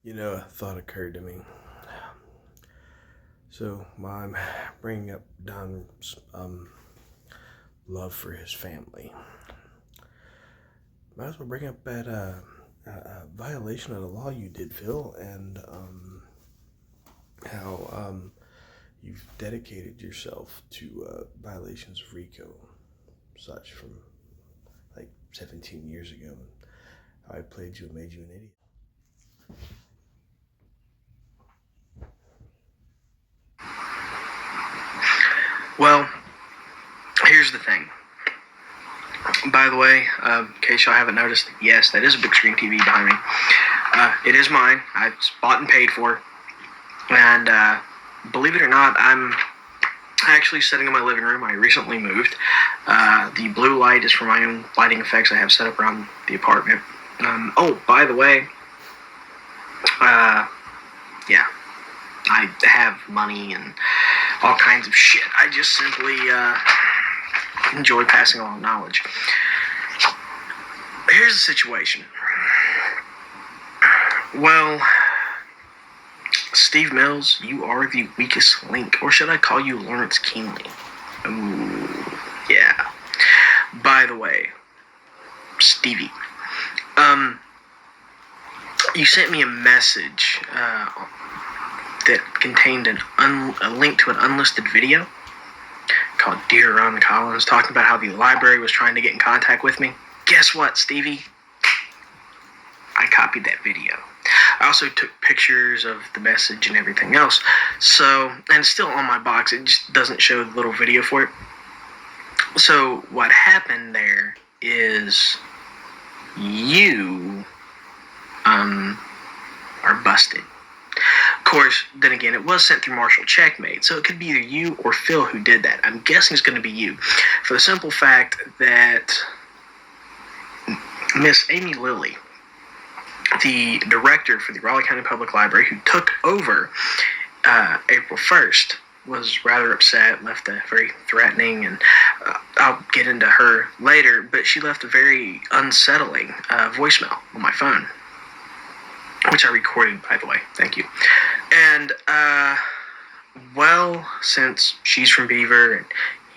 A thought occurred to me. So while I'm bringing up Don's love for his family, might as well bring up that violation of the law you did, Phil, and how you've dedicated yourself to violations of RICO, such from like 17 years ago, and how I played you and made you an idiot. Well, here's the thing. By the way, in case y'all haven't noticed, yes, that is a big screen TV behind me. It is mine. I bought and paid for. And believe it or not, I'm actually sitting in my living room. I recently moved. The blue light is for my own lighting effects I have set up around the apartment. By the way, yeah, I have money and all kinds of shit. I just simply enjoy passing along knowledge. Here's the situation. Well, Steve Mills, you are the weakest link. Or should I call you Lawrence Keenly? Ooh, yeah. By the way, Stevie, you sent me a message that contained a link to an unlisted video called Dear Ron Collins, talking about how the library was trying to get in contact with me. Guess what, Stevie? I copied that video. I also took pictures of the message and everything else. So, and it's still on my box. It just doesn't show the little video for it. So what happened there is you are busted. Of course, then again, it was sent through Marshall Checkmate, so it could be either you or Phil who did that. I'm guessing it's going to be you, for the simple fact that Miss Amy Lilly, the director for the Raleigh County Public Library, who took over April 1st, was rather upset, left a very threatening, and I'll get into her later, but she left a very unsettling voicemail on my phone, which I recorded, by the way. Thank you. And, well, since she's from Beaver, and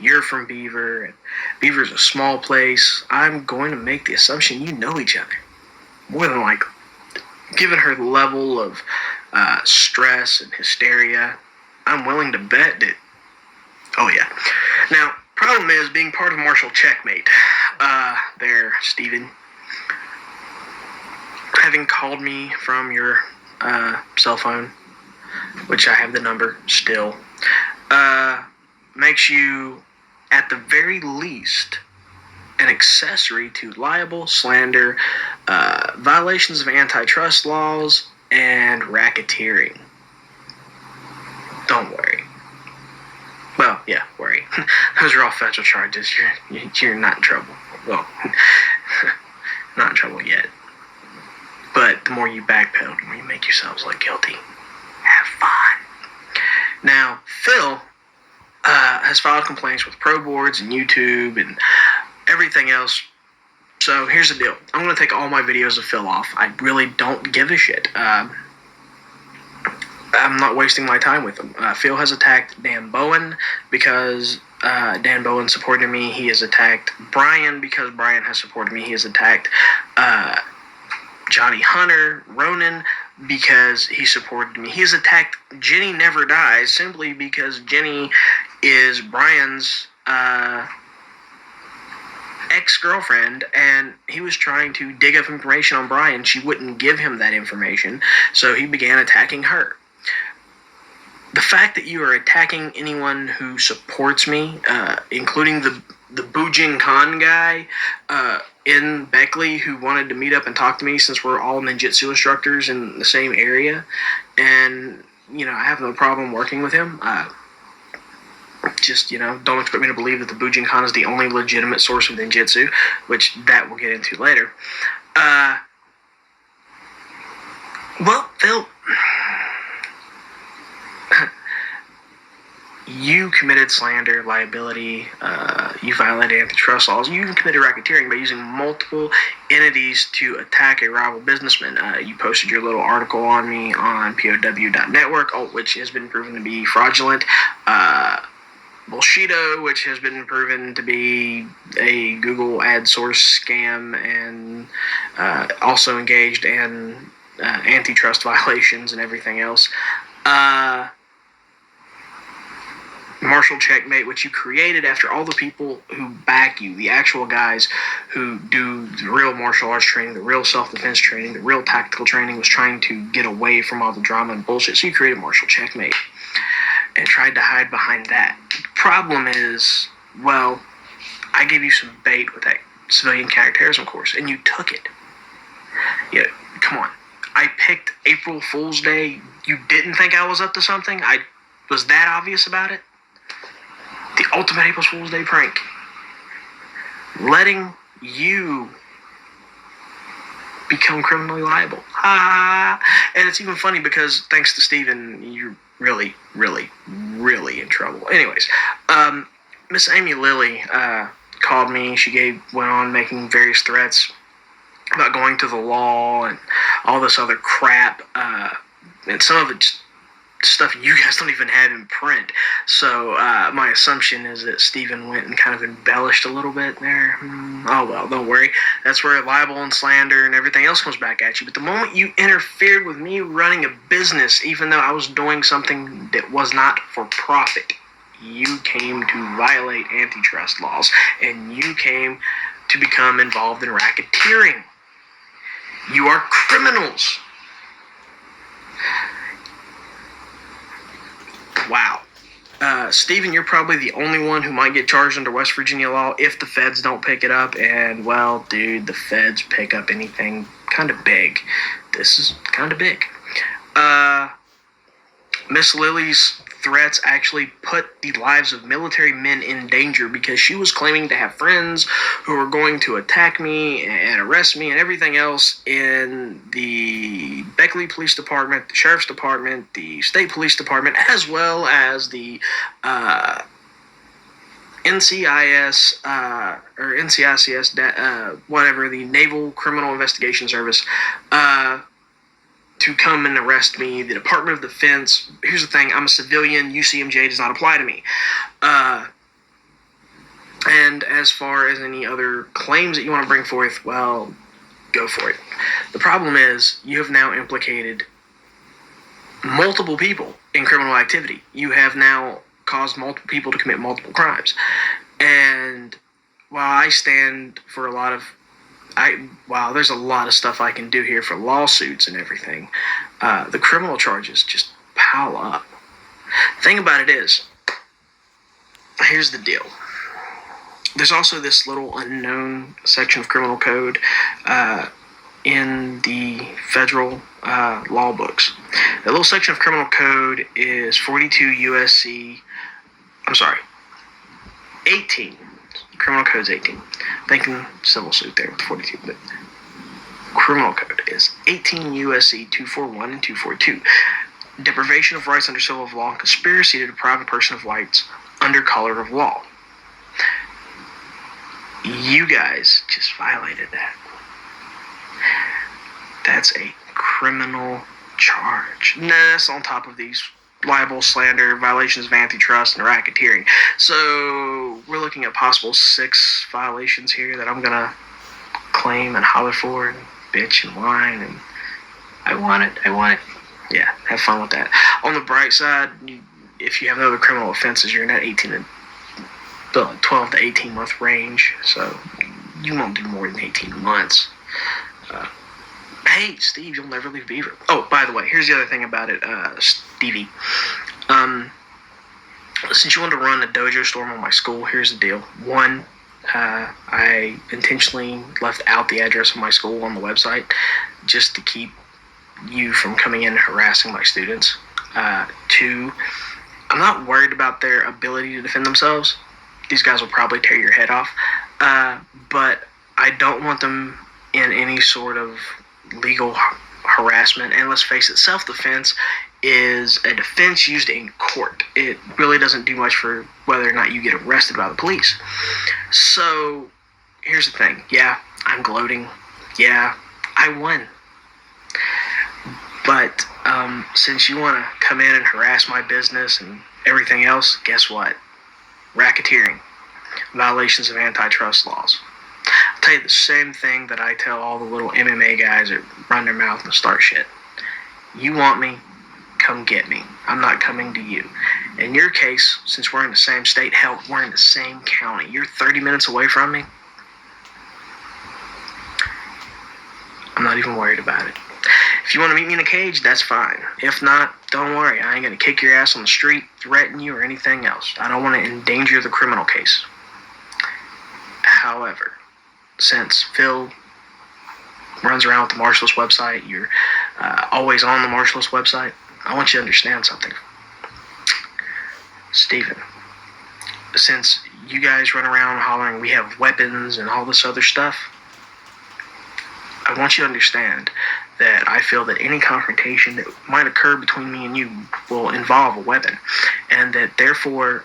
you're from Beaver, and Beaver's a small place, I'm going to make the assumption you know each other. More than likely. Given her level of stress and hysteria, I'm willing to bet that... Oh, yeah. Now, problem is, being part of Marshall Checkmate, there, Steven, having called me from your cell phone, which I have the number still, makes you, at the very least, an accessory to libel, slander, violations of antitrust laws, and racketeering. Don't worry. Well, yeah, worry. Those are all federal charges. You're not in trouble. Well, not in trouble yet. But the more you backpedal, the more you make yourselves look guilty. Have fun. Now, Phil has filed complaints with Pro Boards and YouTube and everything else. So here's the deal. I'm going to take all my videos of Phil off. I really don't give a shit. I'm not wasting my time with him. Phil has attacked Dan Bowen because Dan Bowen supported me. He has attacked Brian because Brian has supported me. He has attacked Johnny Hunter, Ronan, because he supported me. He has attacked Jenny Never Dies simply because Jenny is Brian's ex-girlfriend, and he was trying to dig up information on Brian. She wouldn't give him that information, so he began attacking her. The fact that you are attacking anyone who supports me, including the Boojin Khan guy in Beckley who wanted to meet up and talk to me, since we're all ninjutsu instructors in the same area, and, I have no problem working with him. Just, don't expect me to believe that the Boojin Khan is the only legitimate source of ninjutsu, which that we'll get into later. Well, Phil, you committed slander, liability, you violated antitrust laws, you even committed racketeering by using multiple entities to attack a rival businessman. You posted your little article on me on POW.network, which has been proven to be fraudulent. Bullshito, which has been proven to be a Google ad source scam and also engaged in antitrust violations and everything else. Martial Checkmate, which you created after all the people who back you, the actual guys who do the real martial arts training, the real self-defense training, the real tactical training, was trying to get away from all the drama and bullshit. So you created Martial Checkmate and tried to hide behind that. The problem is, well, I gave you some bait with that civilian counterterrorism course, and you took it. Yeah, come on. I picked April Fool's Day. You didn't think I was up to something? I was that obvious about it? The ultimate April Fool's Day prank. Letting you become criminally liable. And it's even funny because thanks to Steven, you're really, really, really in trouble. Anyways, Miss Amy Lilly called me. She went on making various threats about going to the law and all this other crap. And some of it's stuff you guys don't even have in print. So my assumption is that Steven went and kind of embellished a little bit there. Oh well, don't worry. That's where libel and slander and everything else comes back at you. But the moment you interfered with me running a business, even though I was doing something that was not for profit, you came to violate antitrust laws, and you came to become involved in racketeering. You are criminals. Wow. Steven, you're probably the only one who might get charged under West Virginia law if the feds don't pick it up. And, well, dude, the feds pick up anything kind of big. This is kind of big. Miss Lily's threats actually put the lives of military men in danger because she was claiming to have friends who were going to attack me and arrest me and everything else in the Beckley Police Department, the Sheriff's Department, the State Police Department, as well as the NCIS or NCICS, whatever, the Naval Criminal Investigation Service, to come and arrest me. The Department of Defense. Here's the thing: I'm a civilian. UCMJ does not apply to me. And as far as any other claims that you want to bring forth, well, go for it. The problem is you have now implicated multiple people in criminal activity. You have now caused multiple people to commit multiple crimes. And while I stand for a lot of there's a lot of stuff I can do here for lawsuits and everything. The criminal charges just pile up. The thing about it is, here's the deal. There's also this little unknown section of criminal code in the federal law books. The little section of criminal code is 42 USC, 18. Criminal code's 18. Thinking civil suit there with 42, but criminal code is 18 USC 241 and 242. Deprivation of rights under civil law and conspiracy to deprive a person of rights under color of law. You guys just violated that. That's a criminal charge. That's on top of these libel, slander, violations of antitrust, and racketeering. So we're looking at possible 6 violations here that I'm going to claim and holler for and bitch and whine. And I want it. Yeah, have fun with that. On the bright side, if you have no other criminal offenses, you're in that 12 to 18 month range. So you won't do more than 18 months. Hey, Steve, you'll never leave Beaver. Oh, by the way, here's the other thing about it, Stevie. Since you wanted to run a dojo storm on my school, here's the deal. 1, I intentionally left out the address of my school on the website just to keep you from coming in and harassing my students. 2, I'm not worried about their ability to defend themselves. These guys will probably tear your head off. But I don't want them in any sort of legal harassment. And let's face it, self-defense is a defense used in court. It really doesn't do much for whether or not you get arrested by the police. So here's the thing. Yeah, I'm gloating. Yeah, I won. But since you want to come in and harass my business and everything else, guess what? Racketeering. Violations of antitrust laws. I'll tell you the same thing that I tell all the little MMA guys that run their mouth and start shit. You want me? Come get me. I'm not coming to you. In your case, since we're in the same state, hell, we're in the same county. You're 30 minutes away from me. I'm not even worried about it. If you want to meet me in a cage, that's fine. If not, don't worry. I ain't going to kick your ass on the street, threaten you, or anything else. I don't want to endanger the criminal case. However, since Phil runs around with the Martial-Artist website, you're always on the Martial-Artist website, I want you to understand something. Steven, since you guys run around hollering we have weapons and all this other stuff, I want you to understand that I feel that any confrontation that might occur between me and you will involve a weapon, and that therefore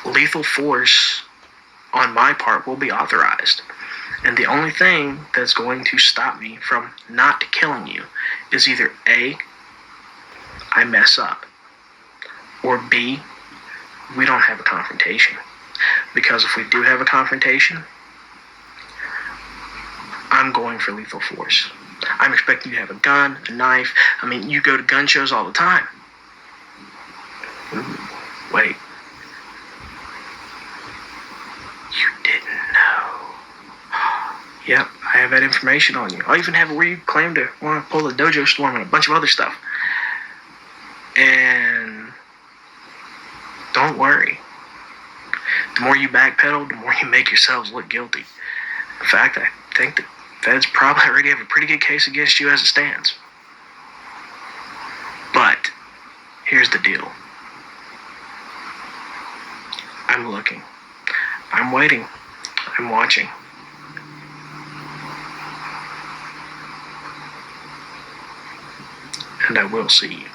lethal force on my part will be authorized. And the only thing that's going to stop me from not killing you is either A, I mess up, or B, we don't have a confrontation. Because if we do have a confrontation, I'm going for lethal force. I'm expecting you to have a gun, a knife. I mean, you go to gun shows all the time. Wait. You didn't know. Yep, I have that information on you. I even have it where you claim to want to pull the dojo storm and a bunch of other stuff. And don't worry. The more you backpedal, the more you make yourselves look guilty. In fact, I think the feds probably already have a pretty good case against you as it stands. But here's the deal. I'm looking. I'm waiting. I'm watching. And I will see you.